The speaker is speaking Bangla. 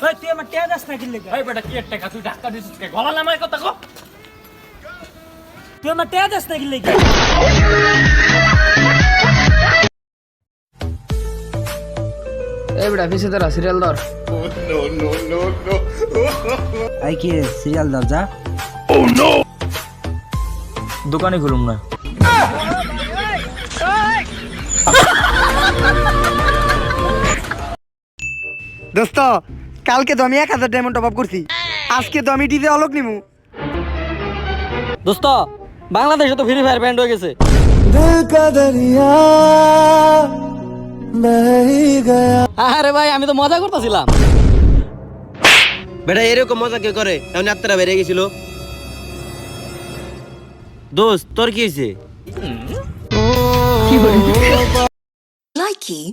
ওই তুই আমার টেয়া দাস না কিনলে এই বেটা কি এর টাকা তুই ধাক্কা দিছিস কে গলা নামায় কথা কো তুই আমার টেয়া দাস না কিনলে এই বেটা পিছে তোরা সিরিয়াল ধর আই কি সিরিয়াল দরজা দোকানে খুলুম না দোস্ত কালকে তো আমি 1000 ডায়মন্ড টপ আপ করছি আজকে তো আমি ডিজে অলোক নিমু দোস্ত বাংলাদেশে তো ফ্রি ফায়ার ব্যান্ড হয়ে গেছে আরে ভাই আমি তো মজা করতেছিলাম বেটা এরকম মজা কে করে এমনি আত্মারা বেড়ে গেছিল দোস্ত তোর কি হয়েছে Likey